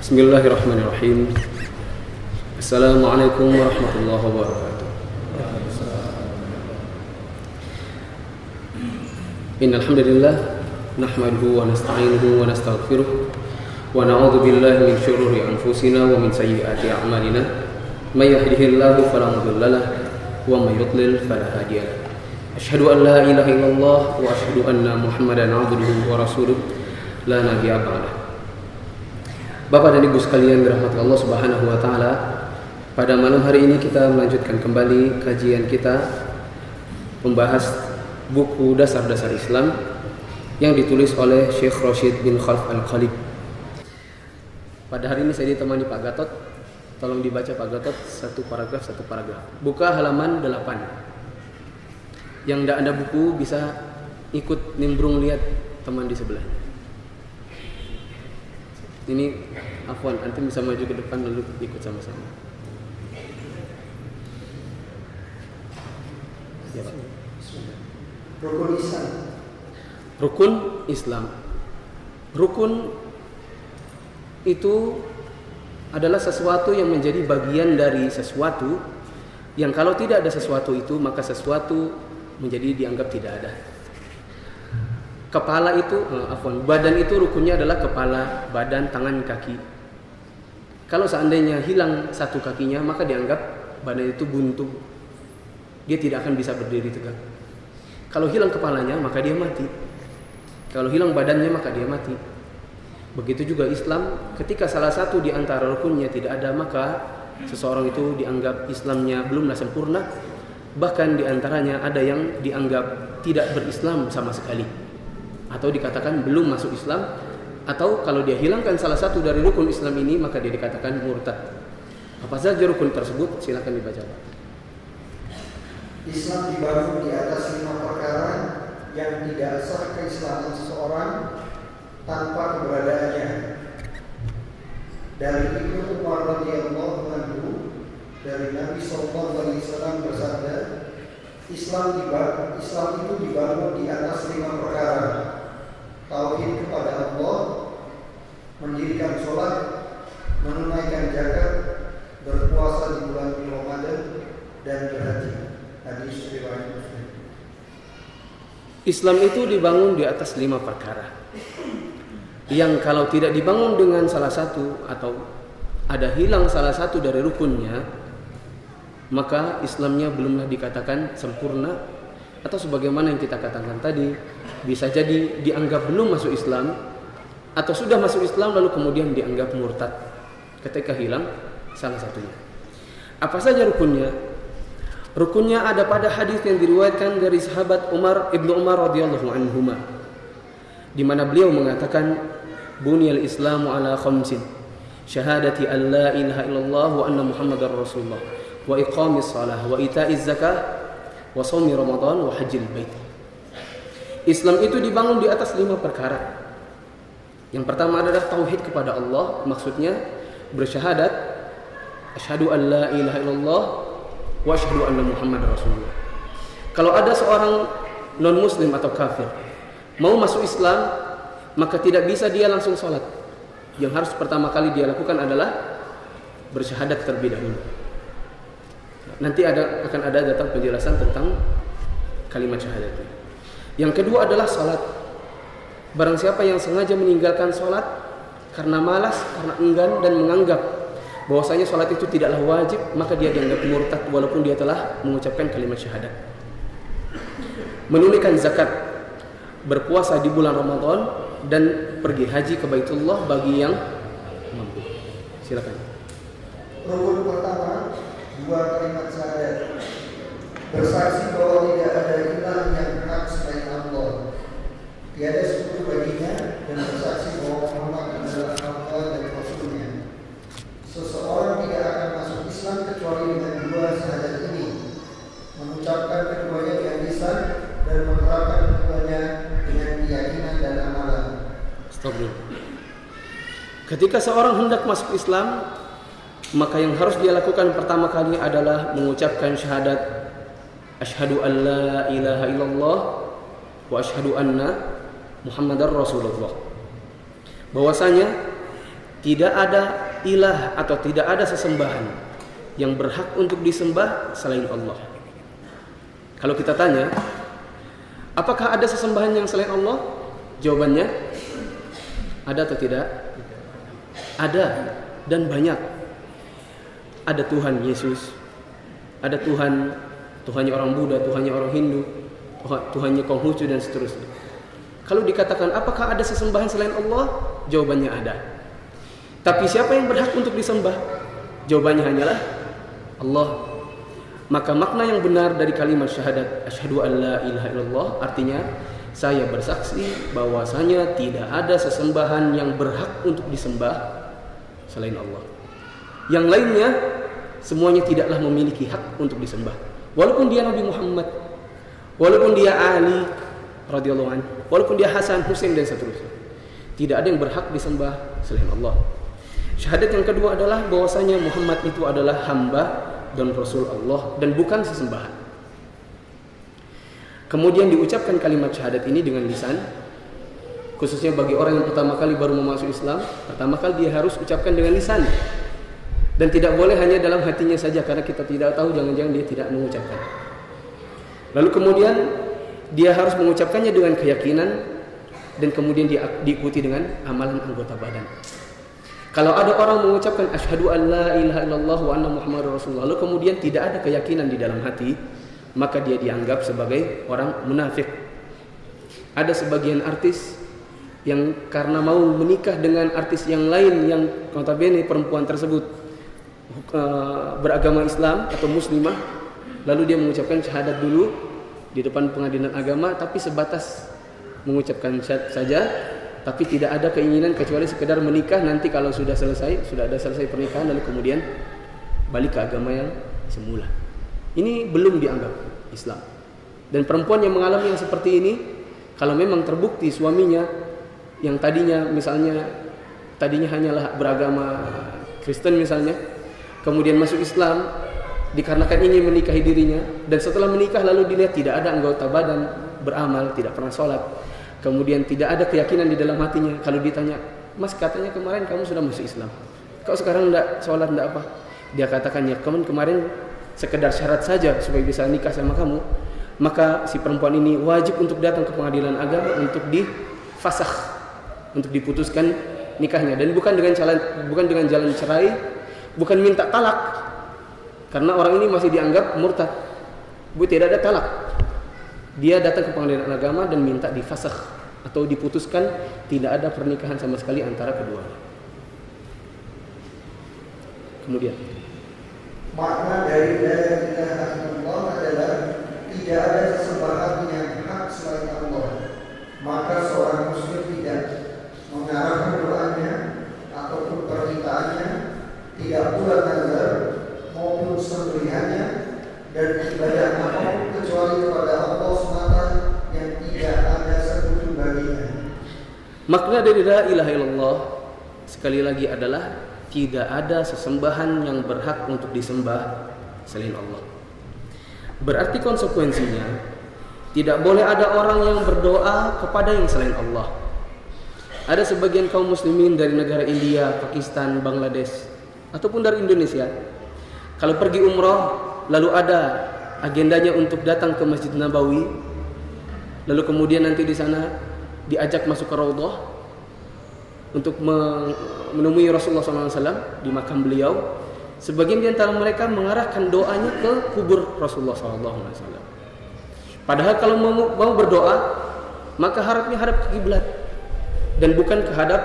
Bismillahirrahmanirrahim. Assalamualaikum warahmatullahi wabarakatuh. Innal hamdalillah nahmaduhu wa nasta'inuhu wa nastaghfiruh wa na'udzu billahi min shururi anfusina wa min sayyiati a'malina. May yahdihillahu fala mudilla lahu wa may yudlil fala hadiya lahu. Asyhadu an la ilaha illallah wa asyhadu anna Muhammadan 'abduhu wa rasuluh la nabiyya ba'dahu. Bapak dan Ibu sekalian dirahmati Allah Subhanahu wa taala, pada malam hari ini kita melanjutkan kembali kajian kita membahas buku Dasar-Dasar Islam yang ditulis oleh Syekh Rashid bin Khalaf Al-Khalid. Pada hari ini saya ditemani Pak Gatot. Tolong dibaca Pak Gatot satu paragraf. Buka halaman 8. Yang tidak ada buku bisa ikut nimbrung lihat teman di sebelahnya. Ini afwan, antum bisa maju ke depan lalu ikut sama-sama. Ya, Pak. Rukun Islam. Rukun Islam. Rukun itu adalah sesuatu yang menjadi bagian dari sesuatu yang kalau tidak ada sesuatu itu maka sesuatu menjadi dianggap tidak ada. Kepala itu, badan itu rukunnya adalah kepala, badan, tangan, kaki. Kalau seandainya hilang satu kakinya, maka dianggap badan itu buntu. Dia tidak akan bisa berdiri tegak. Kalau hilang kepalanya, maka dia mati. Kalau hilang badannya, maka dia mati. Begitu juga Islam, ketika salah satu di antara rukunnya tidak ada, maka seseorang itu dianggap Islamnya belumlah sempurna. Bahkan di antaranya ada yang dianggap tidak berislam sama sekali, atau dikatakan belum masuk Islam, atau kalau dia hilangkan salah satu dari rukun Islam ini maka dia dikatakan murtad. Apa saja rukun tersebut? Silakan dibaca, Pak. Islam dibangun di atas 5 perkara yang tidak sah keislaman seseorang tanpa keberadaannya. Dari Ibnu Umar radhiyallahu anhu, dari Nabi sallallahu alaihi wasallam bersabda, Islam itu dibangun di atas 5 perkara: tauhid kepada Allah, mendirikan sholat, menunaikan zakat, berpuasa di bulan Ramadan, dan berhaji. Hadis riwayat Muslim. Islam itu dibangun di atas 5 perkara yang kalau tidak dibangun dengan salah satu atau ada hilang salah satu dari rukunnya, maka Islamnya belumlah dikatakan sempurna, atau sebagaimana yang kita katakan tadi, bisa jadi dianggap belum masuk Islam atau sudah masuk Islam lalu kemudian dianggap murtad ketika hilang salah satunya. Apa saja rukunnya? Rukunnya ada pada hadis yang diriwayatkan dari sahabat Ibnu Umar radhiyallahu anhuma, di mana beliau mengatakan, "Buniyal Islamu ala khamsin, syahadati an la ilaha illallah wa anna Muhammadar Rasulullah, wa iqamis shalah, wa ita'iz zakah, wa shaumi Ramadan, wa hajjil bait." Islam itu dibangun di atas 5 perkara. Yang pertama adalah tauhid kepada Allah, maksudnya bersyahadat asyhadu an la ilaha illallah wa asyhadu anna Muhammadar Rasulullah. Kalau ada seorang non muslim atau kafir mau masuk Islam, maka tidak bisa dia langsung sholat. Yang harus pertama kali dia lakukan adalah bersyahadat terlebih dahulu. Nanti akan ada datang penjelasan tentang kalimat syahadat. Yang kedua adalah salat. Barang siapa yang sengaja meninggalkan salat karena malas, karena enggan dan menganggap bahwasanya salat itu tidaklah wajib, maka dia dianggap murtad walaupun dia telah mengucapkan kalimat syahadat. Menunaikan zakat, berpuasa di bulan Ramadan, dan pergi haji ke Baitullah bagi yang mampu. Silakan. Rukun pertama, 2 kalimat syahadat. Bersaksi bahwa tidak ada ilah yang hak selain Allah, tiada sekutu baginya, dan bersaksi bahwa Muhammad adalah hamba dan Rasulnya. Seseorang tidak akan masuk Islam kecuali dengan 2 syahadat ini, mengucapkan keduanya dengan lisan dan menerapkan keduanya dengan keyakinan dan amalan. Stop dulu. Ketika seorang hendak masuk Islam, maka yang harus dia lakukan pertama kali adalah mengucapkan syahadat asyhadu an la ilaha illallah wa asyhadu anna Muhammadar Rasulullah. Bahwasanya tidak ada ilah atau tidak ada sesembahan yang berhak untuk disembah selain Allah. Kalau kita tanya, apakah ada sesembahan yang selain Allah? Jawabannya, ada atau tidak? Ada, dan banyak. Ada Tuhan Yesus, ada Tuhannya orang Buddha, Tuhannya orang Hindu, Tuhannya Konghucu, dan seterusnya. Kalau dikatakan apakah ada sesembahan selain Allah? Jawabannya ada. Tapi siapa yang berhak untuk disembah? Jawabannya hanyalah Allah. Maka makna yang benar dari kalimat syahadat asyhadu an la ilaha illallah artinya saya bersaksi bahwasanya tidak ada sesembahan yang berhak untuk disembah selain Allah. Yang lainnya semuanya tidaklah memiliki hak untuk disembah. Walaupun dia Nabi Muhammad, walaupun dia Ali radhiyallahu anhu, walaupun dia Hasan, Husain, dan seterusnya, tidak ada yang berhak disembah selain Allah. Syahadat yang kedua adalah bahwasanya Muhammad itu adalah hamba dan Rasul Allah dan bukan sesembahan. Kemudian diucapkan kalimat syahadat ini dengan lisan, khususnya bagi orang yang pertama kali baru masuk Islam, pertama kali dia harus ucapkan dengan lisan. Dan tidak boleh hanya dalam hatinya saja, karena kita tidak tahu, jangan-jangan dia tidak mengucapkan. Lalu kemudian dia harus mengucapkannya dengan keyakinan, dan kemudian diikuti dengan amalan anggota badan. Kalau ada orang mengucapkan asyhadu an la ilaha illallah wa anna muhammadar rasulullah, lalu kemudian tidak ada keyakinan di dalam hati, maka dia dianggap sebagai orang munafik. Ada sebagian artis yang karena mau menikah dengan artis yang lain yang notabene perempuan tersebut beragama Islam atau muslimah, lalu dia mengucapkan syahadat dulu di depan pengadilan agama, tapi sebatas mengucapkan saja, tapi tidak ada keinginan kecuali sekedar menikah. Nanti kalau sudah ada selesai pernikahan, lalu kemudian balik ke agama yang semula. Ini belum dianggap Islam. Dan perempuan yang mengalami yang seperti ini, kalau memang terbukti suaminya yang tadinya hanyalah beragama Kristen misalnya, kemudian masuk Islam dikarenakan ingin menikahi dirinya, dan setelah menikah lalu dilihat tidak ada anggota badan beramal, tidak pernah sholat, kemudian tidak ada keyakinan di dalam hatinya. Kalau ditanya, mas katanya kemarin kamu sudah masuk Islam, kok sekarang tidak sholat, tidak apa? Dia katakan, ya kemarin sekedar syarat saja supaya bisa nikah sama kamu. Maka si perempuan ini wajib untuk datang ke pengadilan agama untuk difasakh, untuk diputuskan nikahnya, dan bukan dengan jalan cerai, bukan minta talak, karena orang ini masih dianggap murtad. Tidak ada talak. Dia datang ke pengadilan agama dan minta difasakh atau diputuskan tidak ada pernikahan sama sekali antara keduanya. Kemudian makna dari la ilaha illallah adalah tidak ada sesembahan yang hak selain Allah. Maka seorang muslim tidak mengarahkan doanya ataupun permintaannya, tidak pula nazar maupun sembelihannya dan ibadah apapun kecuali kepada Allah semata yang tidak ada sekutu baginya. Makna dari la ilaha illallah sekali lagi adalah tidak ada sesembahan yang berhak untuk disembah selain Allah. Berarti konsekuensinya tidak boleh ada orang yang berdoa kepada yang selain Allah. Ada sebagian kaum muslimin dari negara India, Pakistan, Bangladesh, ataupun dari Indonesia, kalau pergi umrah lalu ada agendanya untuk datang ke Masjid Nabawi, lalu kemudian nanti di sana diajak masuk ke Raudhah untuk menemui Rasulullah SAW di makam beliau. Sebagian di antara mereka mengarahkan doanya ke kubur Rasulullah SAW. Padahal kalau mau berdoa, maka harapnya hadap ke kiblat dan bukan kehadap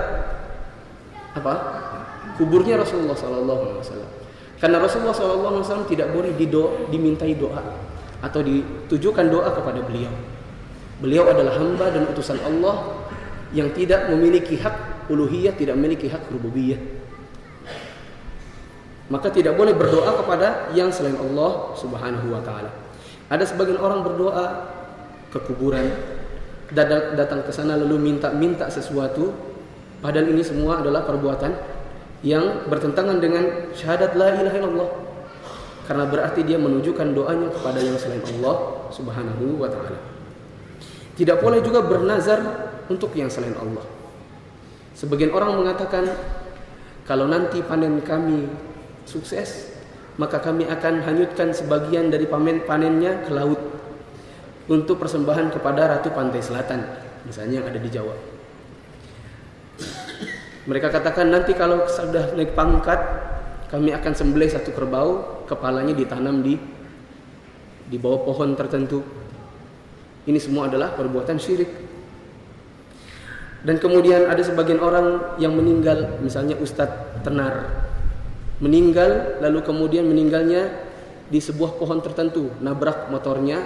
kuburnya Rasulullah SAW. Karena Rasulullah SAW tidak boleh dimintai doa atau ditujukan doa kepada beliau. Beliau adalah hamba dan utusan Allah yang tidak memiliki hak uluhiyah, tidak memiliki hak rububiyah. Maka tidak boleh berdoa kepada yang selain Allah Subhanahu wa taala. Ada sebagian orang berdoa ke kuburan, datang ke sana lalu minta sesuatu, padahal ini semua adalah perbuatan yang bertentangan dengan syahadat la ilaha illallah. Karena berarti dia menunjukkan doanya kepada yang selain Allah Subhanahu wa taala. Tidak boleh juga bernazar untuk yang selain Allah. Sebagian orang mengatakan, kalau nanti panen kami sukses, maka kami akan hanyutkan sebagian dari panennya ke laut untuk persembahan kepada Ratu Pantai Selatan, misalnya yang ada di Jawa. Mereka katakan nanti kalau sudah naik pangkat, kami akan sembelih satu kerbau, kepalanya ditanam di bawah pohon tertentu. Ini semua adalah perbuatan syirik. Dan kemudian ada sebagian orang yang meninggal, misalnya Ustadz Tenar meninggal, lalu kemudian meninggalnya di sebuah pohon tertentu, nabrak motornya,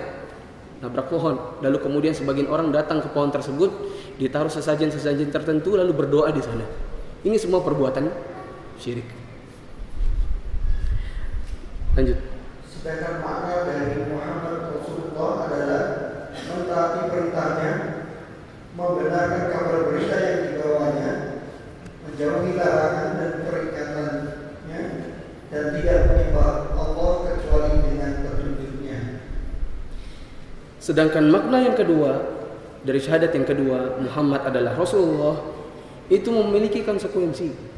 nabrak pohon, lalu kemudian sebagian orang datang ke pohon tersebut, ditaruh sesajen-sesajen tertentu, lalu berdoa di sana. Ini semua perbuatan syirik. Lanjut. Sedangkan makna dari Muhammad Rasulullah adalah mentaati perintahnya, membenarkan kabar berita yang dibawanya, menjauhi larangan dan peringatannya, dan tidak menyembah Allah kecuali dengan petunjuknya. Sedangkan makna yang kedua dari syahadat yang kedua, Muhammad adalah Rasulullah, itu memiliki konsekuensi.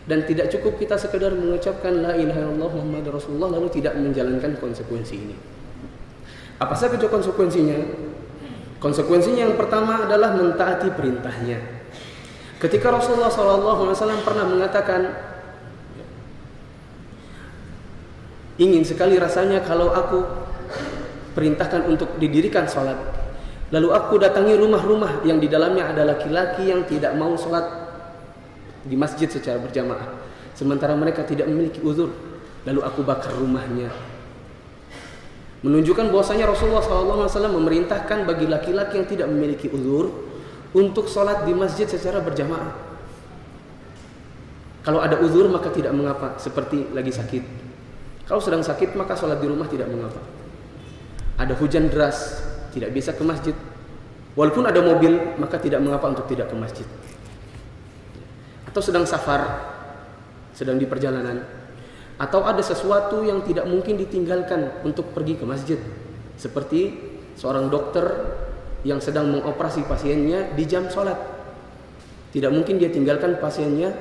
Dan tidak cukup kita sekedar mengucapkan la ilaha illallah Muhammad Rasulullah lalu tidak menjalankan konsekuensi ini. Apa saja konsekuensinya? Konsekuensinya yang pertama adalah mentaati perintahnya. Ketika Rasulullah SAW pernah mengatakan, ingin sekali rasanya kalau aku perintahkan untuk didirikan sholat, lalu aku datangi rumah-rumah yang di dalamnya ada laki-laki yang tidak mau sholat di masjid secara berjamaah, sementara mereka tidak memiliki uzur, lalu aku bakar rumahnya. Menunjukkan bahwasanya Rasulullah SAW memerintahkan bagi laki-laki yang tidak memiliki uzur untuk sholat di masjid secara berjamaah. Kalau ada uzur maka tidak mengapa, seperti lagi sakit. Kalau sedang sakit maka sholat di rumah tidak mengapa. Ada hujan deras, tidak bisa ke masjid, walaupun ada mobil maka tidak mengapa untuk tidak ke masjid. Atau sedang safar, sedang di perjalanan, atau ada sesuatu yang tidak mungkin ditinggalkan untuk pergi ke masjid, seperti seorang dokter yang sedang mengoperasi pasiennya di jam sholat. Tidak mungkin dia tinggalkan pasiennya,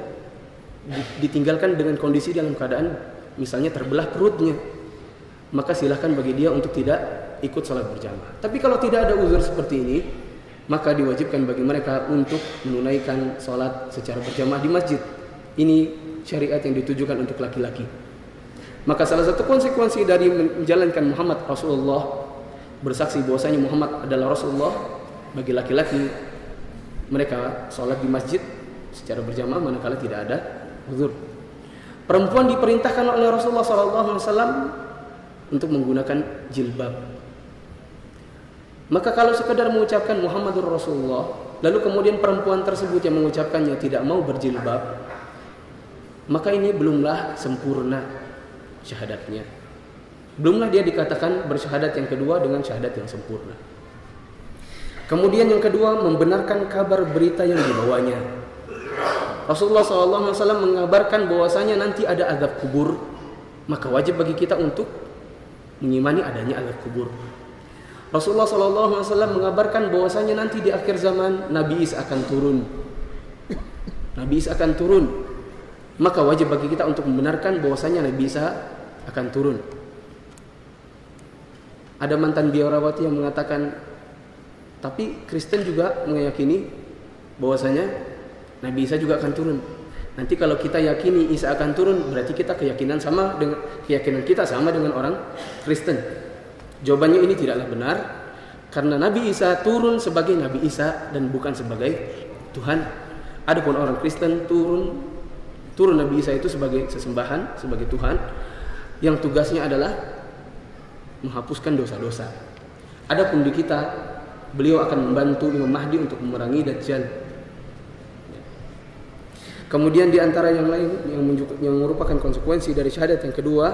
ditinggalkan dengan kondisi dalam keadaan misalnya terbelah perutnya, maka silahkan bagi dia untuk tidak ikut sholat berjamaah. Tapi kalau tidak ada uzur seperti ini, maka diwajibkan bagi mereka untuk menunaikan sholat secara berjamaah di masjid. Ini syariat yang ditujukan untuk laki-laki. Maka salah satu konsekuensi dari menjalankan Muhammad Rasulullah, bersaksi bahwasanya Muhammad adalah Rasulullah, bagi laki-laki mereka sholat di masjid secara berjamaah manakala tidak ada uzur. Perempuan diperintahkan oleh Rasulullah SAW untuk menggunakan jilbab. Maka kalau sekedar mengucapkan Muhammadur Rasulullah, lalu kemudian perempuan tersebut yang mengucapkannya tidak mau berjilbab, maka ini belumlah sempurna syahadatnya. Belumlah dia dikatakan bersyahadat yang kedua dengan syahadat yang sempurna. Kemudian yang kedua, membenarkan kabar berita yang dibawanya. Rasulullah SAW mengabarkan bahwasanya nanti ada azab kubur, maka wajib bagi kita untuk mengimani adanya azab kubur. Rasulullah SAW mengabarkan bahwasanya nanti di akhir zaman Nabi Isa akan turun. Nabi Isa akan turun. Maka wajib bagi kita untuk membenarkan bahwasanya Nabi Isa akan turun. Ada mantan biarawati yang mengatakan, tapi Kristen juga meyakini bahwasanya Nabi Isa juga akan turun. Nanti kalau kita yakini Isa akan turun, berarti kita keyakinan kita sama dengan orang Kristen. Jawabannya ini tidaklah benar, karena Nabi Isa turun sebagai Nabi Isa dan bukan sebagai Tuhan. Adapun orang Kristen turun Nabi Isa itu sebagai sesembahan, sebagai Tuhan, yang tugasnya adalah menghapuskan dosa-dosa. Adapun di kita, beliau akan membantu Imam Mahdi untuk memerangi Dajjal. Kemudian di antara yang lain yang merupakan konsekuensi dari syahadat yang kedua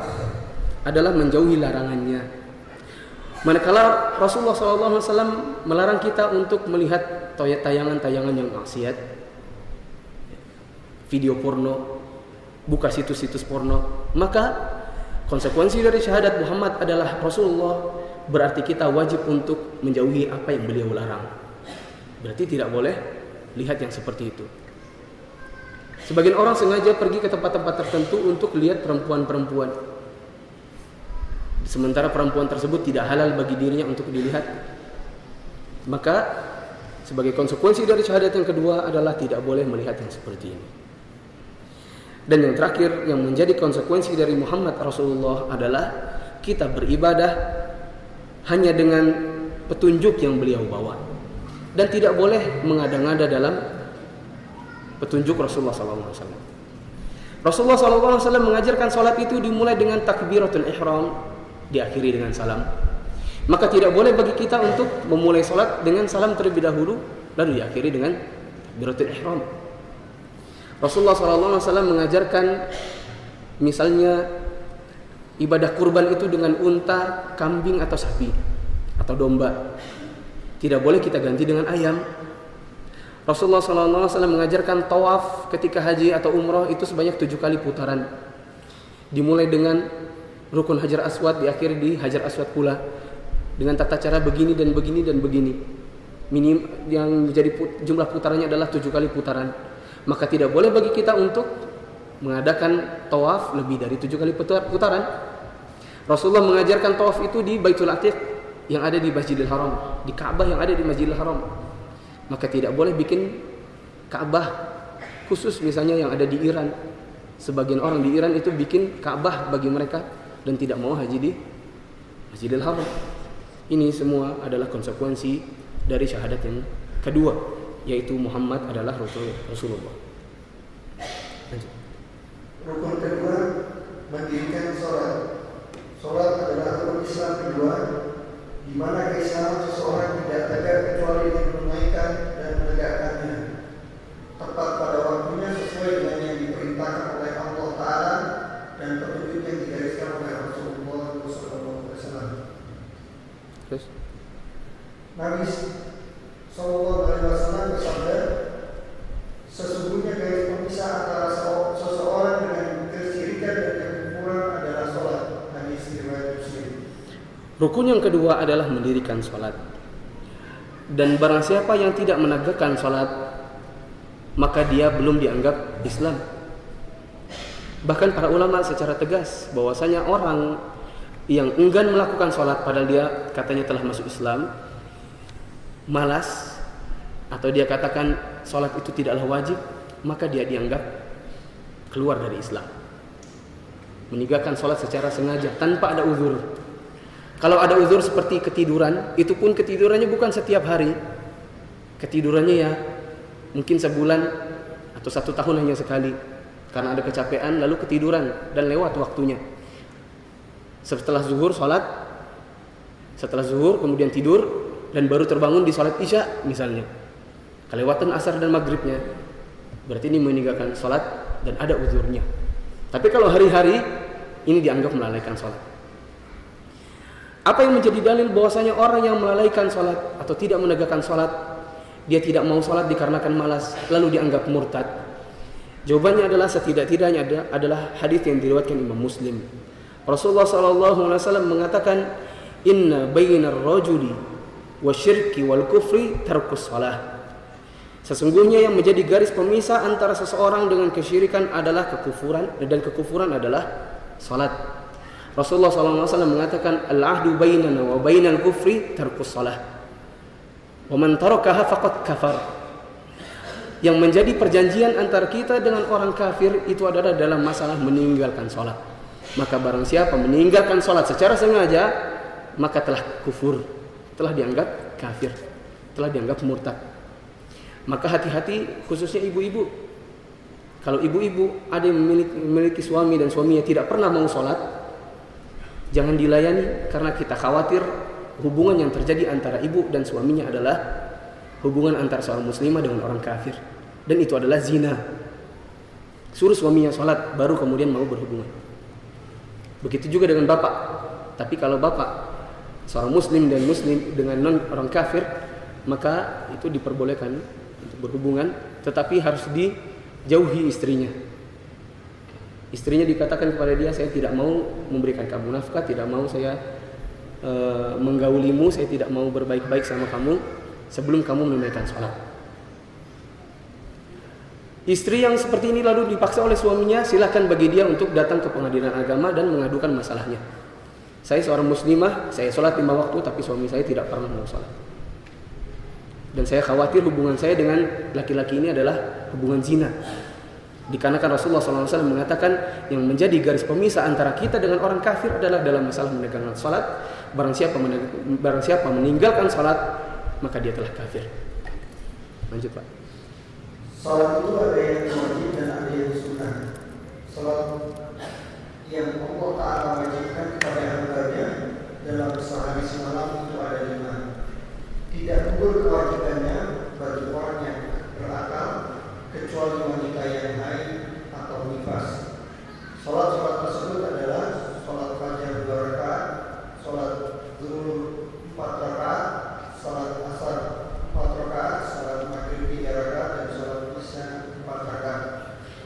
adalah menjauhi larangannya. Manakala Rasulullah SAW melarang kita untuk melihat tayangan-tayangan yang maksiat, video porno, buka situs-situs porno, maka konsekuensi dari syahadat Muhammad adalah Rasulullah, berarti kita wajib untuk menjauhi apa yang beliau larang. Berarti tidak boleh lihat yang seperti itu. Sebagian orang sengaja pergi ke tempat-tempat tertentu untuk lihat perempuan-perempuan, sementara perempuan tersebut tidak halal bagi dirinya untuk dilihat. Maka sebagai konsekuensi dari syahadat yang kedua adalah tidak boleh melihat yang seperti ini. Dan yang terakhir yang menjadi konsekuensi dari Muhammad Rasulullah adalah kita beribadah hanya dengan petunjuk yang beliau bawa, dan tidak boleh mengada-ngada dalam petunjuk Rasulullah SAW. Rasulullah SAW mengajarkan salat itu dimulai dengan takbiratul ihram, diakhiri dengan salam. Maka tidak boleh bagi kita untuk memulai salat dengan salam terlebih dahulu, lalu diakhiri dengan takbiratul ihram. Rasulullah SAW mengajarkan misalnya ibadah kurban itu dengan unta, kambing atau sapi atau domba. Tidak boleh kita ganti dengan ayam. Rasulullah SAW mengajarkan tawaf ketika haji atau umrah itu sebanyak 7 kali putaran. Dimulai dengan rukun Hajar Aswad, diakhiri di Hajar Aswad pula, dengan tata cara begini dan begini dan begini. Minim yang menjadi jumlah putarannya adalah 7 kali putaran. Maka tidak boleh bagi kita untuk mengadakan tawaf lebih dari 7 kali putaran. Rasulullah mengajarkan tawaf itu di Baitul Atiq yang ada di Masjidil Haram, di Ka'bah yang ada di Masjidil Haram. Maka tidak boleh bikin Ka'bah khusus misalnya yang ada di Iran. Sebagian orang di Iran itu bikin Ka'bah bagi mereka dan tidak mau haji di Masjidil Haram. Ini semua adalah konsekuensi dari syahadat yang kedua, yaitu Muhammad adalah Rasulullah. Lanjut. Rukun kedua, mendirikan sholat. Sholat adalah rukun Islam kedua, di mana keislaman seseorang tidak tegak kecuali dengan menunaikan dan menegakkannya tepat pada waktunya sesuai dengan yang diperintahkan oleh Allah Ta'ala dan petunjuk yang digariskan oleh Rasulullah SAW. Terus? Nabi SAW bersabda, sesungguhnya garis pemisah antara seseorang dengan kesyirikan dan kekufuran adalah sholat. Hadis riwayat Muslim. Rukun yang kedua adalah mendirikan sholat. Dan barang siapa yang tidak menegakkan sholat, maka dia belum dianggap Islam. Bahkan para ulama secara tegas bahwasanya orang yang enggan melakukan sholat padahal dia katanya telah masuk Islam, malas, atau dia katakan sholat itu tidaklah wajib, maka dia dianggap keluar dari Islam. Meninggalkan sholat secara sengaja tanpa ada uzur. Kalau ada uzur seperti ketiduran, itu pun ketidurannya bukan setiap hari. Ketidurannya ya mungkin sebulan atau 1 tahun hanya sekali, karena ada kecapean lalu ketiduran dan lewat waktunya. Setelah zuhur sholat, setelah zuhur kemudian tidur dan baru terbangun di sholat isya misalnya, kelewatan asar dan maghribnya, berarti ini meninggalkan sholat dan ada uzurnya. Tapi kalau hari-hari, ini dianggap melalaikan sholat. Apa yang menjadi dalil bahwasanya orang yang melalaikan sholat atau tidak menegakkan sholat, dia tidak mau sholat dikarenakan malas, lalu dianggap murtad? Jawabannya adalah setidak-tidaknya adalah hadis yang diriwayatkan Imam Muslim. Rasulullah SAW mengatakan, inna bainar rajuli wasyirki wal kufri tarkus shalah. Sesungguhnya yang menjadi garis pemisah antara seseorang dengan kesyirikan adalah kekufuran, dan kekufuran adalah salat. Rasulullah SAW mengatakan, al-ahdu bainana wa bainal kufri tarkus shalah, wa man tarakaha faqad kafar. Yang menjadi perjanjian antara kita dengan orang kafir itu adalah dalam masalah meninggalkan salat. Maka barang siapa meninggalkan salat secara sengaja, maka telah kufur, telah dianggap kafir, telah dianggap murtad. Maka hati-hati, khususnya ibu-ibu. Kalau ibu-ibu ada yang memiliki suami dan suaminya tidak pernah mau sholat, jangan dilayani, karena kita khawatir hubungan yang terjadi antara ibu dan suaminya adalah hubungan antara seorang muslimah dengan orang kafir, dan itu adalah zina. Suruh suaminya sholat baru kemudian mau berhubungan. Begitu juga dengan bapak. Tapi kalau bapak seorang muslim dan muslim dengan non orang kafir, maka itu diperbolehkan untuk berhubungan, tetapi harus dijauhi istrinya. Istrinya dikatakan kepada dia, saya tidak mau memberikan kamu nafkah, tidak mau saya menggaulimu, saya tidak mau berbaik-baik sama kamu sebelum kamu menunaikan sholat. Istri yang seperti ini lalu dipaksa oleh suaminya, silakan bagi dia untuk datang ke pengadilan agama dan mengadukan masalahnya. Saya seorang muslimah, saya sholat 5 waktu, tapi suami saya tidak pernah mau sholat. Dan saya khawatir hubungan saya dengan laki-laki ini adalah hubungan zina. Dikarenakan Rasulullah SAW mengatakan yang menjadi garis pemisah antara kita dengan orang kafir adalah dalam masalah menegakkan sholat. Barang siapa meninggalkan sholat, maka dia telah kafir. Lanjut Pak. Salat itu ada yang wajib dan ada yang sunnah. Salat yang Allah Ta'ala wajibkan kepada hamba-Nya dalam sehari semalam itu ada 5. Tidak gugur kewajibannya bagi orang yang berakal kecuali wanita yang haid atau nifas. Salat tersebut adalah salat fajar 2 rakaat, salat zuhur 4 rakaat, salat asar 4 rakaat, salat maghrib 3 rakaat, dan salat isya 4 rakaat.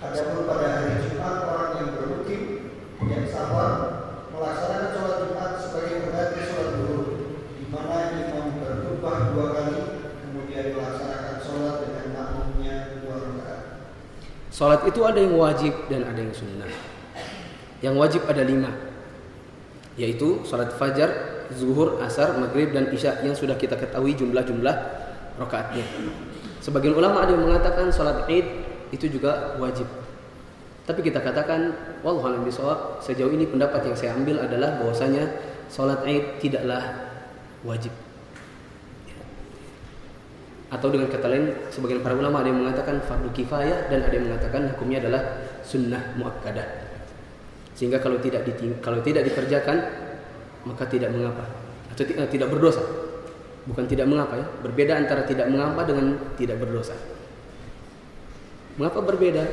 Adapun pada hari Jumat orang yang bermukim yang safar melaksanakan salat Jumat sebagai pengganti salat zuhur, di mana imam berkhutbah 2 kali kemudian melaksanakan salat dengan makmumnya 2 rakaat. Salat itu ada yang wajib dan ada yang sunnah. Yang wajib ada 5, yaitu salat fajar, zuhur, asar, maghrib, dan isya yang sudah kita ketahui jumlah-jumlah rakaatnya. Sebagian ulama ada yang mengatakan salat Id itu juga wajib. Tapi kita katakan wallahu a'lam bishawab, sejauh ini pendapat yang saya ambil adalah bahwasanya salat Id tidaklah wajib. Atau dengan kata lain, sebagian para ulama ada yang mengatakan fardu kifayah dan ada yang mengatakan hukumnya adalah sunnah muakkadah. Sehingga kalau tidak dikerjakan maka tidak mengapa atau tidak berdosa. Bukan tidak mengapa ya, berbeda antara tidak mengapa dengan tidak berdosa. Mengapa berbeda?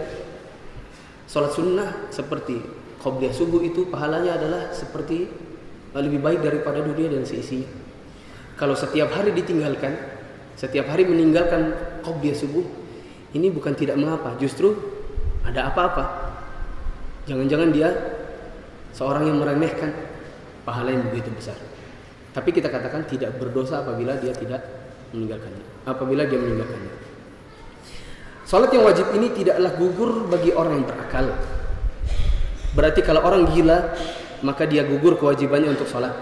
Salat sunnah seperti qobliyah subuh itu pahalanya adalah seperti lebih baik daripada dunia dan seisinya. Kalau setiap hari ditinggalkan, setiap hari meninggalkan qobliyah subuh, ini bukan tidak mengapa, justru ada apa-apa. Jangan-jangan dia seorang yang meremehkan pahala yang begitu besar. Tapi kita katakan tidak berdosa apabila dia tidak meninggalkannya. Apabila dia meninggalkannya. Salat yang wajib ini tidaklah gugur bagi orang yang berakal. Berarti kalau orang gila, maka dia gugur kewajibannya untuk salat.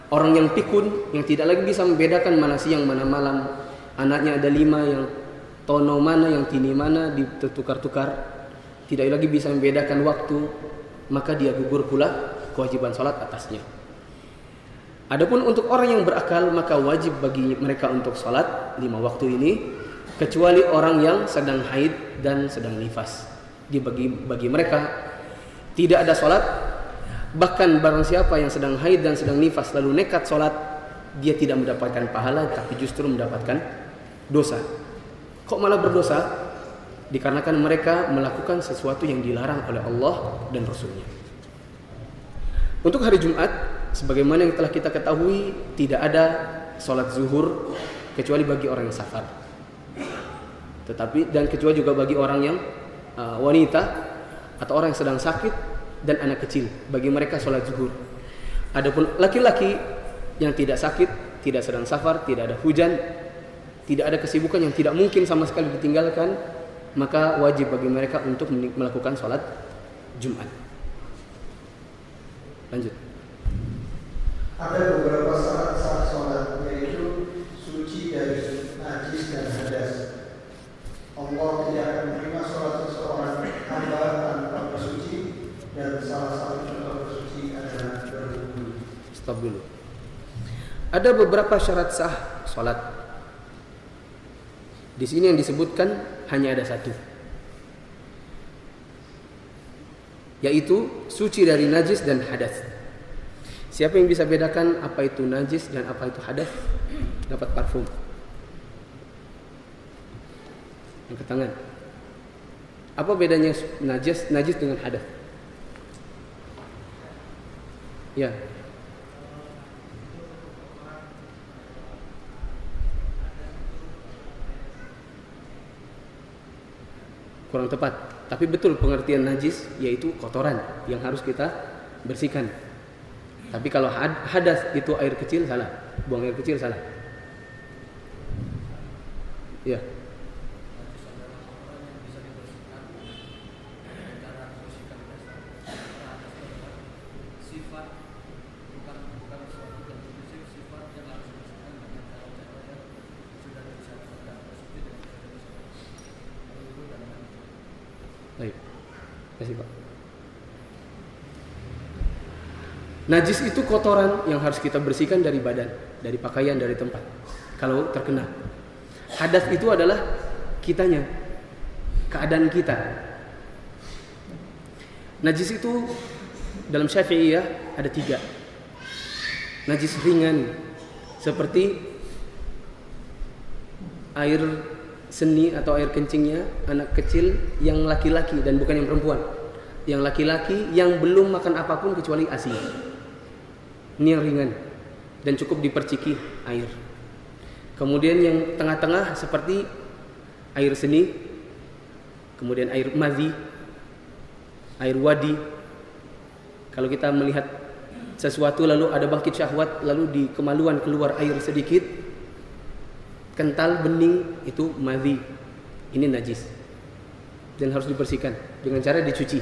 Orang yang pikun, yang tidak lagi bisa membedakan mana siang mana malam, anaknya ada 5, yang tono mana, yang tini mana, ditukar-tukar, tidak lagi bisa membedakan waktu, maka dia gugur pula kewajiban salat atasnya. Adapun untuk orang yang berakal, maka wajib bagi mereka untuk salat 5 waktu ini, kecuali orang yang sedang haid dan sedang nifas. Bagi mereka tidak ada salat. Bahkan barang siapa yang sedang haid dan sedang nifas lalu nekat salat, dia tidak mendapatkan pahala, tapi justru mendapatkan dosa. Kok malah berdosa? Dikarenakan mereka melakukan sesuatu yang dilarang oleh Allah dan Rasulnya. Untuk hari Jumat, sebagaimana yang telah kita ketahui, tidak ada sholat zuhur kecuali bagi orang yang safar. Dan kecuali juga bagi orang yang wanita atau orang yang sedang sakit dan anak kecil, bagi mereka sholat zuhur. Adapun laki-laki yang tidak sakit, tidak sedang safar, tidak ada hujan, tidak ada kesibukan yang tidak mungkin sama sekali ditinggalkan, maka wajib bagi mereka untuk melakukan sholat Jumat. Lanjut. Ada beberapa syarat saat sholat, yaitu suci dari najis dan hadas. Allah tidak akan menerima sholat seseorang hamba tanpa bersuci, dan salah satu contoh bersuci adalah berwudu. Stop dulu. Ada beberapa syarat sah sholat. Di sini yang disebutkan hanya ada satu, yaitu suci dari najis dan hadas. Siapa yang bisa bedakan apa itu najis dan apa itu hadas? Dapat parfum. Angkat tangan. Apa bedanya najis dengan hadas? Ya. Kurang tepat, tapi betul pengertian najis yaitu kotoran yang harus kita bersihkan. Tapi kalau hadas itu air kecil, salah. Buang air kecil, salah. Ya. Baik. Kasih Pak. Najis itu kotoran yang harus kita bersihkan dari badan, dari pakaian, dari tempat. Kalau terkena. Hadas itu adalah kitanya, keadaan kita. Najis itu dalam Syafi'iyah ada 3. Najis ringan seperti air seni atau air kencingnya anak kecil yang laki-laki dan bukan yang perempuan. Yang laki-laki yang belum makan apapun kecuali ASI. Ini yang ringan dan cukup diperciki air. Kemudian yang tengah-tengah seperti air seni, kemudian air madhi, air wadi. Kalau kita melihat sesuatu lalu ada bangkit syahwat, lalu di kemaluan keluar air sedikit, kental, bening, itu madhi. Ini najis dan harus dibersihkan dengan cara dicuci.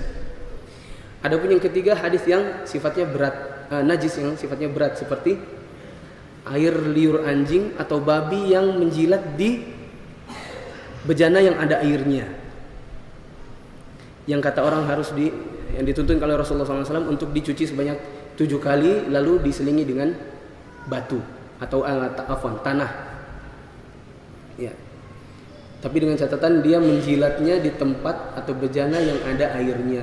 Adapun yang ketiga, hadis yang sifatnya berat, najis yang sifatnya berat seperti air liur anjing atau babi yang menjilat di bejana yang ada airnya. Yang kata orang harus yang dituntun oleh Rasulullah SAW untuk dicuci sebanyak 7 kali lalu diselingi dengan batu atau tanah. Ya. Tapi dengan catatan dia menjilatnya di tempat atau bejana yang ada airnya.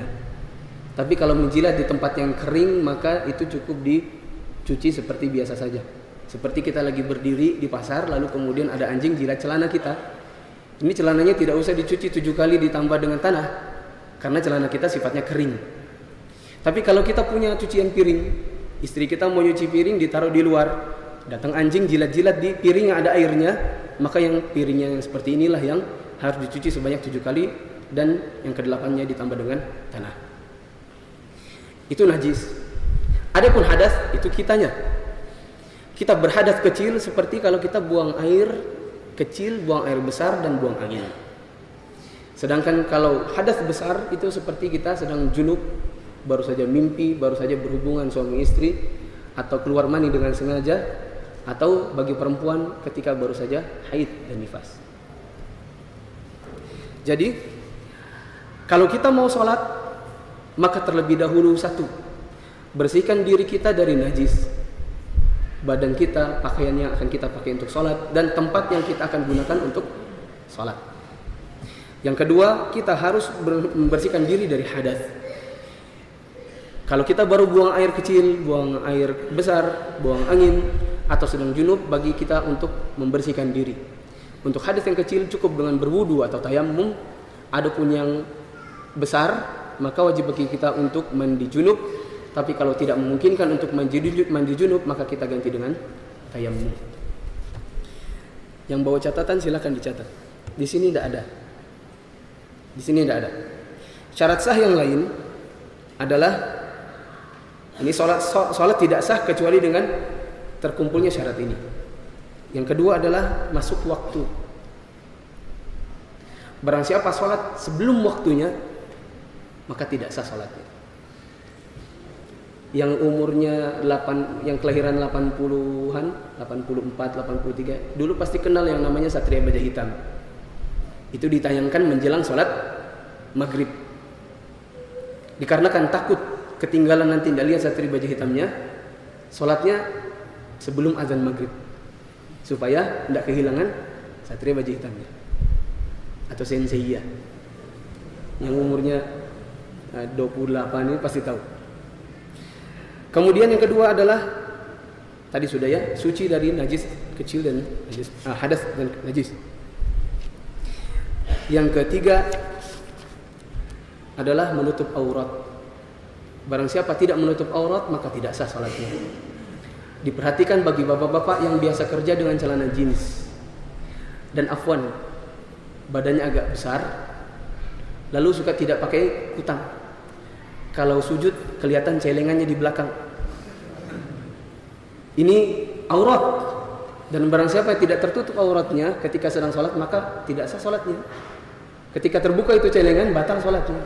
Tapi kalau menjilat di tempat yang kering maka itu cukup dicuci seperti biasa saja. Seperti kita lagi berdiri di pasar lalu kemudian ada anjing jilat celana kita. Ini celananya tidak usah dicuci 7 kali ditambah dengan tanah karena celana kita sifatnya kering. Tapi kalau kita punya cucian piring, istri kita mau nyuci piring ditaruh di luar, datang anjing jilat-jilat di piring yang ada airnya, maka yang piringnya yang seperti inilah yang harus dicuci sebanyak 7 kali dan yang ke-8-nya ditambah dengan tanah. Itu najis. Adapun hadas itu kitanya. Kita berhadas kecil seperti kalau kita buang air kecil, buang air besar dan buang angin. Sedangkan kalau hadas besar itu seperti kita sedang junub, baru saja mimpi, baru saja berhubungan suami istri, atau keluar mani dengan sengaja, atau bagi perempuan ketika baru saja haid dan nifas. Jadi kalau kita mau sholat, maka terlebih dahulu satu, bersihkan diri kita dari najis, badan kita, pakaian yang akan kita pakai untuk sholat, dan tempat yang kita akan gunakan untuk sholat. Yang kedua, kita harus membersihkan diri dari hadas. Kalau kita baru buang air kecil, buang air besar, buang angin, atau sedang junub, bagi kita untuk membersihkan diri. Untuk hadas yang kecil cukup dengan berwudu atau tayammum. Adapun yang besar, maka wajib bagi kita untuk mandi junub. Tapi kalau tidak memungkinkan untuk mandi junub, maka kita ganti dengan tayammum. Yang bawa catatan silakan dicatat. Di sini tidak ada. Di sini tidak ada. Syarat sah yang lain adalah ini salat tidak sah kecuali dengan terkumpulnya syarat ini. Yang kedua adalah masuk waktu. Barang siapa salat sebelum waktunya, maka tidak sah salatnya. Yang umurnya yang kelahiran 80-an, 84, 83, dulu pasti kenal yang namanya Satria Baja Hitam. Itu ditayangkan menjelang sholat maghrib. Dikarenakan takut ketinggalan nanti tidak lihat Satria Baja Hitamnya, sholatnya sebelum azan maghrib, supaya tidak kehilangan Satria Baja Hitamnya atau senseiya. Yang umurnya 28 ini pasti tahu. Kemudian yang kedua adalah tadi sudah ya, suci dari najis kecil dan najis, hadas dan najis. Yang ketiga adalah menutup aurat. Barang siapa tidak menutup aurat maka tidak sah salatnya. Diperhatikan bagi bapak-bapak yang biasa kerja dengan celana jeans dan afwan, badannya agak besar, lalu suka tidak pakai kutang. Kalau sujud kelihatan celengannya di belakang. Ini aurat. Dan barang siapa yang tidak tertutup auratnya ketika sedang sholat, maka tidak sah sholatnya. Ketika terbuka itu celengan, batal sholatnya.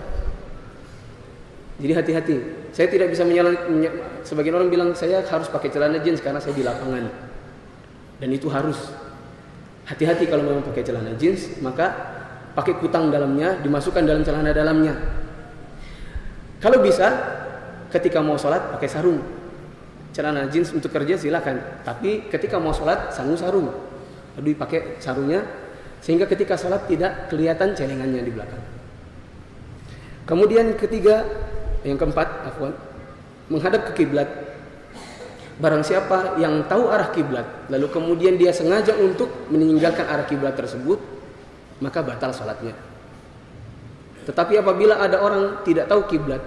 Jadi hati-hati. Saya tidak bisa sebagian orang bilang saya harus pakai celana jeans karena saya di lapangan. Dan itu harus. Hati-hati kalau memang pakai celana jeans, maka pakai kutang dalamnya, dimasukkan dalam celana dalamnya. Kalau bisa, ketika mau sholat pakai sarung. Celana jeans untuk kerja silakan, tapi ketika mau sholat sanggup sarung. Lalu dipakai sarungnya, sehingga ketika sholat tidak kelihatan celengannya di belakang. Kemudian yang keempat, menghadap ke kiblat. Barang siapa yang tahu arah kiblat, lalu kemudian dia sengaja untuk meninggalkan arah kiblat tersebut, maka batal sholatnya. Tetapi apabila ada orang tidak tahu kiblat,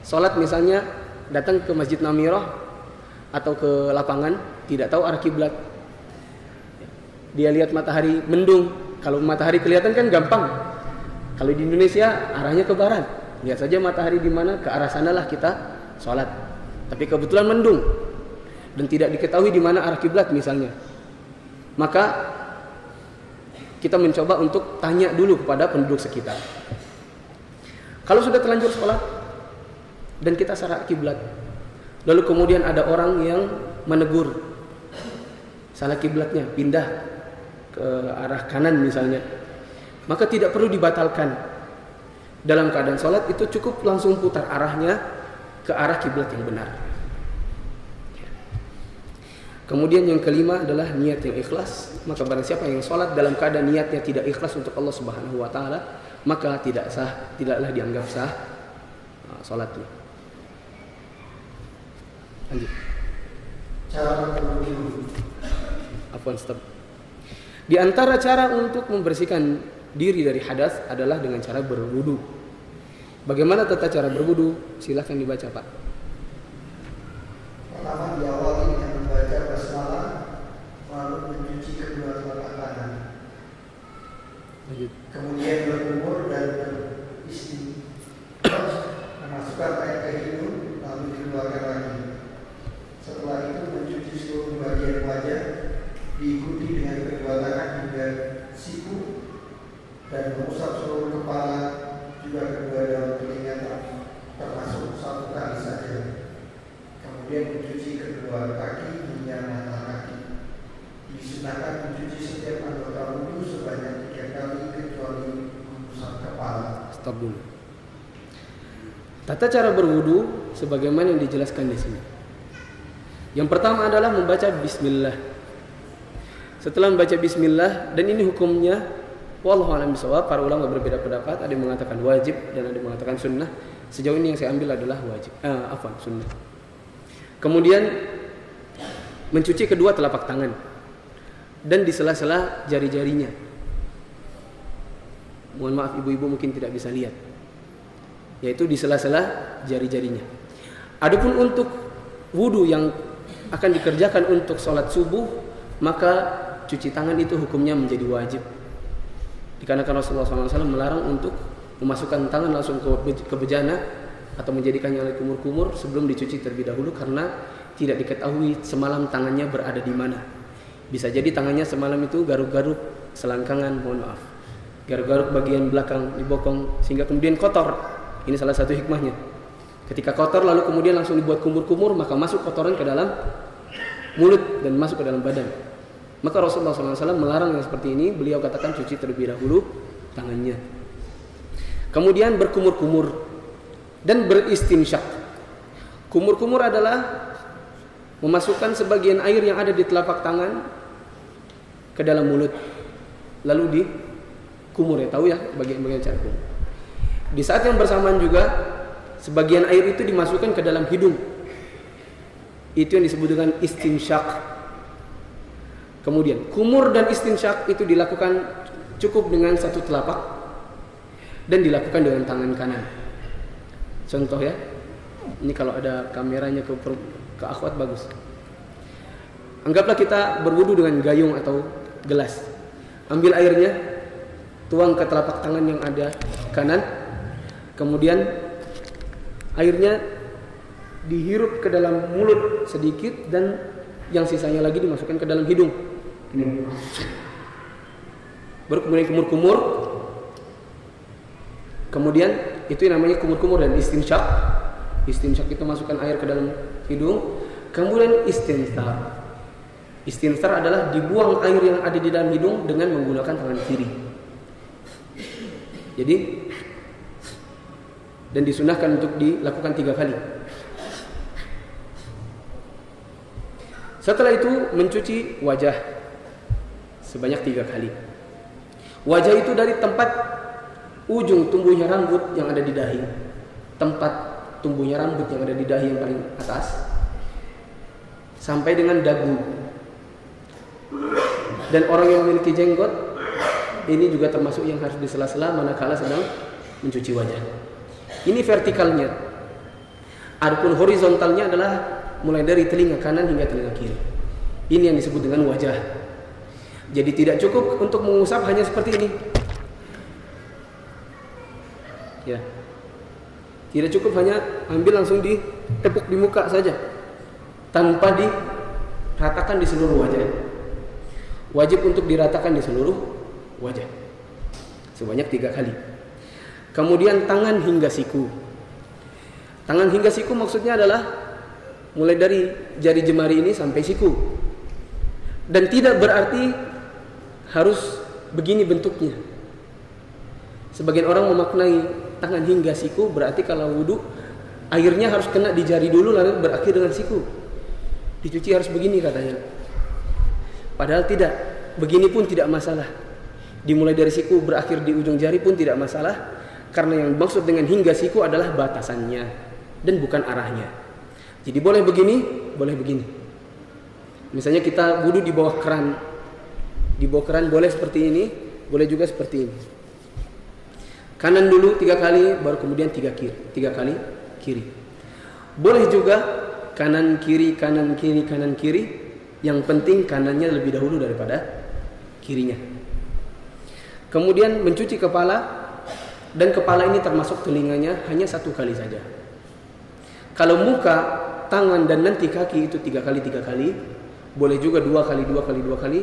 sholat misalnya datang ke Masjid Namirah atau ke lapangan, tidak tahu arah kiblat, dia lihat matahari mendung. Kalau matahari kelihatan kan gampang. Kalau di Indonesia arahnya ke barat, lihat saja matahari di mana, ke arah sanalah kita sholat. Tapi kebetulan mendung dan tidak diketahui di mana arah kiblat misalnya, maka kita mencoba untuk tanya dulu kepada penduduk sekitar. Kalau sudah terlanjur sholat dan kita salah kiblat, lalu kemudian ada orang yang menegur, salah kiblatnya, pindah ke arah kanan misalnya, maka tidak perlu dibatalkan. Dalam keadaan sholat itu cukup langsung putar arahnya ke arah kiblat yang benar. Kemudian yang kelima adalah niat yang ikhlas. Maka barang siapa yang sholat dalam keadaan niatnya tidak ikhlas untuk Allah Subhanahu wa taala, maka tidaklah dianggap sah sholatnya. Lanjut. Cara berwudu. Stop. Di antara cara untuk membersihkan diri dari hadas adalah dengan cara berwudu. Bagaimana tata cara berwudu? Silakan dibaca, Pak. Pertama diawali dengan membaca basmalah, lalu mencuci kedua telapak tangan. Kemudian berkumur dan beristinja, memasukkan air ke hidung, lalu dikeluarkan lagi. Setelah itu mencuci seluruh bagian wajah, diikuti dengan kedua tangan hingga siku, dan mengusap seluruh kepala, juga kedua daun telinga termasuk satu kali saja. Kemudian mencuci kedua kaki hingga mata kaki. Disunahkan mencuci setiap anggota wudhu sebanyak 3 kali kecuali mengusap kepala. Stop dulu. Tata cara berwudu sebagaimana yang dijelaskan di sini. Yang pertama adalah membaca bismillah. Setelah membaca bismillah, dan ini hukumnya wallahu a'lam bishawab, para ulama berbeda pendapat, ada yang mengatakan wajib dan ada yang mengatakan sunnah. Sejauh ini yang saya ambil adalah wajib. Sunnah. Kemudian mencuci kedua telapak tangan dan di sela-sela jari-jarinya. Mohon maaf ibu-ibu mungkin tidak bisa lihat, yaitu di sela-sela jari-jarinya. Adapun untuk wudu yang akan dikerjakan untuk sholat subuh, maka cuci tangan itu hukumnya menjadi wajib. Dikarenakan Rasulullah SAW melarang untuk memasukkan tangan langsung ke bejana atau menjadikannya oleh kumur-kumur sebelum dicuci terlebih dahulu, karena tidak diketahui semalam tangannya berada di mana. Bisa jadi tangannya semalam itu garuk-garuk selangkangan, mohon maaf, garuk-garuk bagian belakang di bokong sehingga kemudian kotor. Ini salah satu hikmahnya. Ketika kotor lalu kemudian langsung dibuat kumur-kumur, maka masuk kotoran ke dalam mulut dan masuk ke dalam badan. Maka Rasulullah SAW melarang yang seperti ini. Beliau katakan cuci terlebih dahulu tangannya. Kemudian berkumur-kumur dan beristinsyak. Kumur-kumur adalah memasukkan sebagian air yang ada di telapak tangan ke dalam mulut, lalu dikumur, ya tahu ya bagian-bagian cara kumur. Di saat yang bersamaan juga sebagian air itu dimasukkan ke dalam hidung. Itu yang disebut dengan istinsyak. Kemudian kumur dan istinsyak itu dilakukan cukup dengan satu telapak dan dilakukan dengan tangan kanan. Contoh ya, ini kalau ada kameranya ke akhwat bagus. Anggaplah kita berwudu dengan gayung atau gelas. Ambil airnya, tuang ke telapak tangan yang ada kanan. Kemudian airnya dihirup ke dalam mulut sedikit dan yang sisanya lagi dimasukkan ke dalam hidung. Baru kemudian kumur-kumur. Kemudian itu yang namanya kumur-kumur dan istinsyak. Istinsyak itu masukkan air ke dalam hidung. Kemudian istinsar. Istinsar adalah dibuang air yang ada di dalam hidung dengan menggunakan tangan kiri. Jadi dan disunahkan untuk dilakukan 3 kali. Setelah itu mencuci wajah sebanyak 3 kali. Wajah itu dari tempat ujung tumbuhnya rambut yang ada di dahi, tempat tumbuhnya rambut yang ada di dahi yang paling atas, sampai dengan dagu. Dan orang yang memiliki jenggot ini juga termasuk yang harus disela-sela manakala sedang mencuci wajah. Ini vertikalnya. Adapun horizontalnya adalah mulai dari telinga kanan hingga telinga kiri. Ini yang disebut dengan wajah. Jadi tidak cukup untuk mengusap hanya seperti ini. Ya. Tidak cukup hanya ambil langsung ditepuk di muka saja tanpa diratakan di seluruh wajah. Wajib untuk diratakan di seluruh wajah sebanyak 3 kali. Kemudian tangan hingga siku. Tangan hingga siku maksudnya adalah mulai dari jari jemari ini sampai siku. Dan tidak berarti harus begini bentuknya. Sebagian orang memaknai tangan hingga siku berarti kalau wudu airnya harus kena di jari dulu lalu berakhir dengan siku. Dicuci harus begini katanya. Padahal tidak. Begini pun tidak masalah. Dimulai dari siku berakhir di ujung jari pun tidak masalah. Karena yang dimaksud dengan hingga siku adalah batasannya dan bukan arahnya. Jadi boleh begini, boleh begini. Misalnya kita wudu di bawah keran. Di bawah keran boleh seperti ini, boleh juga seperti ini. Kanan dulu 3 kali, baru kemudian 3 kali kiri. Boleh juga kanan kiri, kanan kiri, kanan kiri. Yang penting kanannya lebih dahulu daripada kirinya. Kemudian mencuci kepala. Dan kepala ini termasuk telinganya hanya 1 kali saja. Kalau muka, tangan dan nanti kaki itu 3 kali 3 kali. Boleh juga 2 kali 2 kali 2 kali.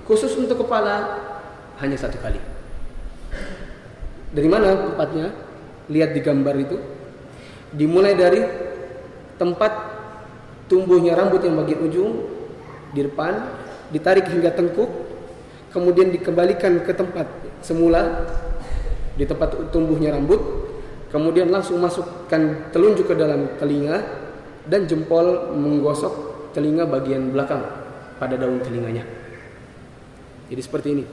Khusus untuk kepala hanya 1 kali. Dari mana tempatnya? Lihat di gambar itu. Dimulai dari tempat tumbuhnya rambut yang bagian ujung di depan, ditarik hingga tengkuk, kemudian dikembalikan ke tempat semula di tempat tumbuhnya rambut, kemudian langsung masukkan telunjuk ke dalam telinga dan jempol menggosok telinga bagian belakang pada daun telinganya. Jadi seperti ini.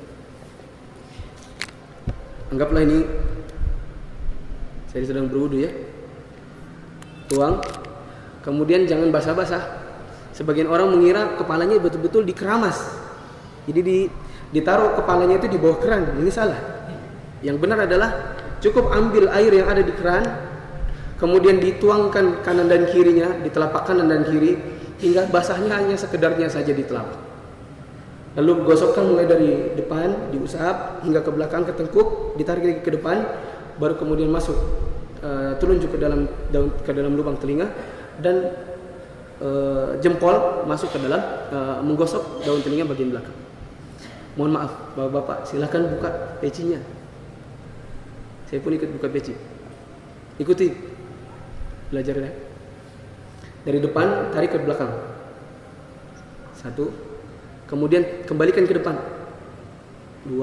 Anggaplah ini saya sedang berwudu ya. Tuang, kemudian jangan basah-basah. Sebagian orang mengira kepalanya betul-betul dikeramas. Jadi ditaruh kepalanya itu di bawah keran. Ini salah. Yang benar adalah cukup ambil air yang ada di keran, kemudian dituangkan kanan dan kirinya, di telapak kanan dan kiri, hingga basahnya hanya sekedarnya saja di telapak. Lalu gosokkan mulai dari depan, diusap, hingga ke belakang, ke tengkuk, ditarik lagi ke depan, baru kemudian masuk telunjuk ke dalam lubang telinga, dan jempol masuk ke dalam menggosok daun telinga bagian belakang. Mohon maaf, bapak-bapak, silakan buka pecinya. Saya pun ikut buka peci. Ikuti belajarnya. Dari depan tarik ke belakang. 1. Kemudian kembalikan ke depan. 2.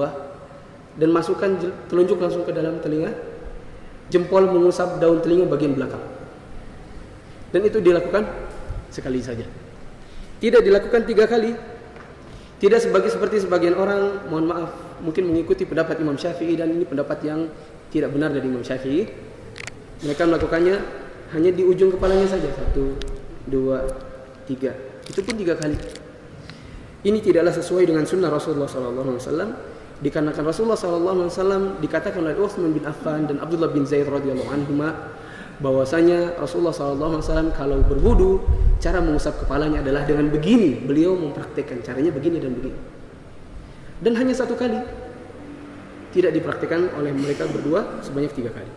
Dan masukkan telunjuk langsung ke dalam telinga. Jempol mengusap daun telinga bagian belakang. Dan itu dilakukan sekali saja. Tidak dilakukan 3 kali. Tidak seperti sebagian orang, mohon maaf, mungkin mengikuti pendapat Imam Syafi'i, dan ini pendapat yang tidak benar dari Imam Syafi'i. Mereka melakukannya hanya di ujung kepalanya saja. 1, 2, 3. Itu pun 3 kali. Ini tidaklah sesuai dengan sunnah Rasulullah SAW. Dikarenakan Rasulullah SAW dikatakan oleh Utsman bin Affan dan Abdullah bin Zaid radhiyallahu anhuma bahwasanya Rasulullah SAW kalau berwudu cara mengusap kepalanya adalah dengan begini. Beliau mempraktikkan caranya begini dan begini. Dan hanya 1 kali. Tidak dipraktikkan oleh mereka berdua sebanyak 3 kali.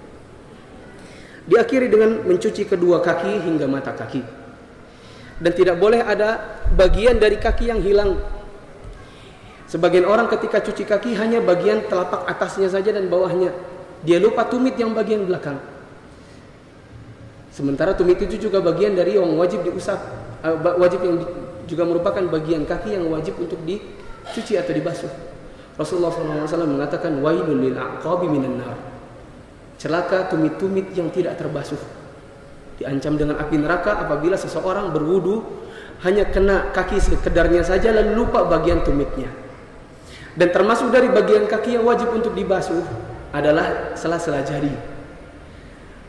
Diakhiri dengan mencuci kedua kaki hingga mata kaki. Dan tidak boleh ada bagian dari kaki yang hilang. Sebagian orang ketika cuci kaki hanya bagian telapak atasnya saja dan bawahnya. Dia lupa tumit yang bagian belakang. Sementara tumit itu juga bagian dari yang wajib diusap, wajib yang juga merupakan bagian kaki yang wajib untuk dicuci atau dibasuh. Rasulullah SAW mengatakan wailul lil a'qabi minan nar. celaka tumit-tumit yang tidak terbasuh. Diancam dengan api neraka apabila seseorang berwudu hanya kena kaki sekedarnya saja lalu lupa bagian tumitnya. Dan termasuk dari bagian kaki yang wajib untuk dibasuh adalah sela-sela jari.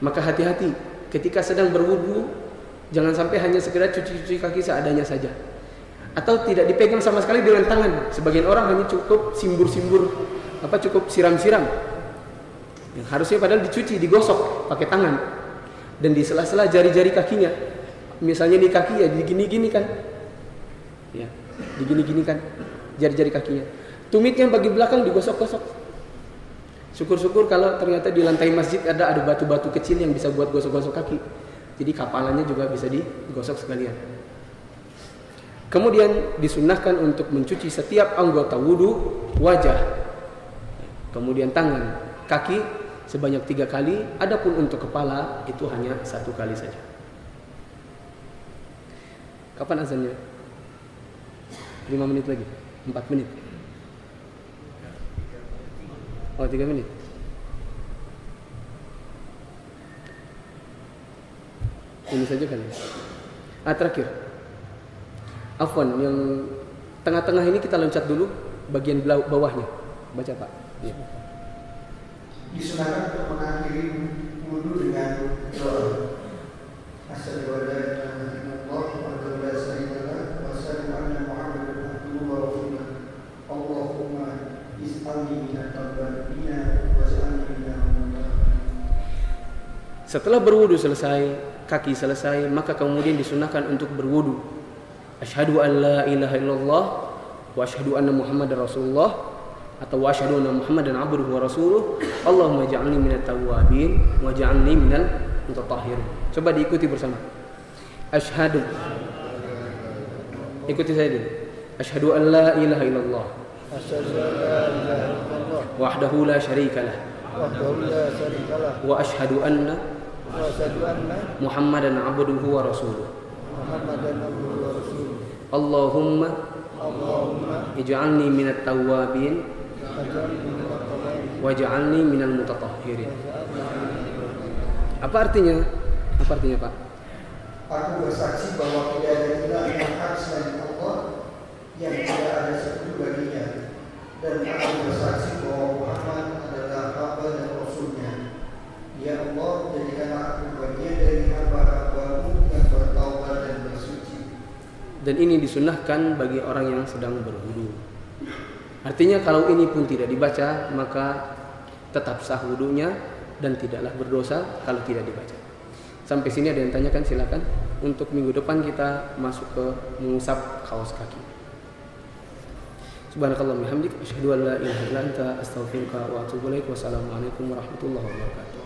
Maka hati-hati ketika sedang berwudu, jangan sampai hanya sekedar cuci-cuci kaki seadanya saja. Atau tidak dipegang sama sekali dengan tangan. Sebagian orang hanya cukup simbur-simbur, cukup siram-siram. Yang harusnya padahal dicuci, digosok pakai tangan. Dan di sela-sela jari-jari kakinya. Misalnya di kaki ya digini-gini kan. Ya, digini-gini kan jari-jari kakinya. Tumitnya bagi belakang digosok-gosok. Syukur-syukur kalau ternyata di lantai masjid ada batu-batu kecil yang bisa buat gosok-gosok kaki. Jadi kapalannya juga bisa digosok sekalian. Kemudian disunnahkan untuk mencuci setiap anggota wudu, wajah, kemudian tangan, kaki sebanyak 3 kali. Adapun untuk kepala itu hanya 1 kali saja. Kapan azannya? 5 menit lagi? 4 menit? Oh 3 menit. Ini saja kali. Terakhir. Afwan, yang tengah-tengah ini kita loncat dulu bagian bawahnya. Baca Pak. Ya. Disunahkan untuk mengakhiri wudu dengan doa. Asyhadu an la ilaha illallah wa la syarika lah wa asyhadu anna Muhammadan abduhu wa rasuluh. Allahumma is'alni minat tawbina wa ja'alni minal mutaqin. Setelah berwudu selesai, kaki selesai, maka kemudian disunahkan untuk berwudu. Asyhadu an la ilaha illallah wa asyhadu anna Muhammadar Rasulullah atau wa asyhadu anna Muhammadan abduhu wa rasuluh. Allahumma ja'alni minat tawwabin wa ja'alni minal mutatahhirin. Coba diikuti bersama. Asyhadu. Ikuti saya dulu. Asyhadu an la ilaha illallah. Asyhadu an la ilaha illallah wahdahu la syarika lah. wahdahu la syarika lah Wa asyhadu anna Muhammadan abduhu wa rasuluh. Muhammadan abduhu wa rasuluh. Allahumma ij'alni minat tawwabin waj'alni minal mutatahhirin. Apa artinya? Apa artinya, Pak? Aku bersaksi bahwa tidak ada ilah yang hak selain Allah yang tidak ada sekutu baginya, dan aku bersaksi bahwa Muhammad adalah hamba dan rasulnya. Ya Allah, jadikanlah aku bagian dari hamba-hambamu yang bertaubat dan bersuci. Dan ini disunnahkan bagi orang yang sedang berwudu. Artinya kalau ini pun tidak dibaca, maka tetap sah wudunya dan tidaklah berdosa kalau tidak dibaca. Sampai sini ada yang tanyakan, silakan. Untuk minggu depan kita masuk ke mengusap kaos kaki. Subhanakallahumma hamdika asyhadu an la ilaha illa anta astaghfiruka wa atubu ilaik. Wassalamualaikum warahmatullahi wabarakatuh.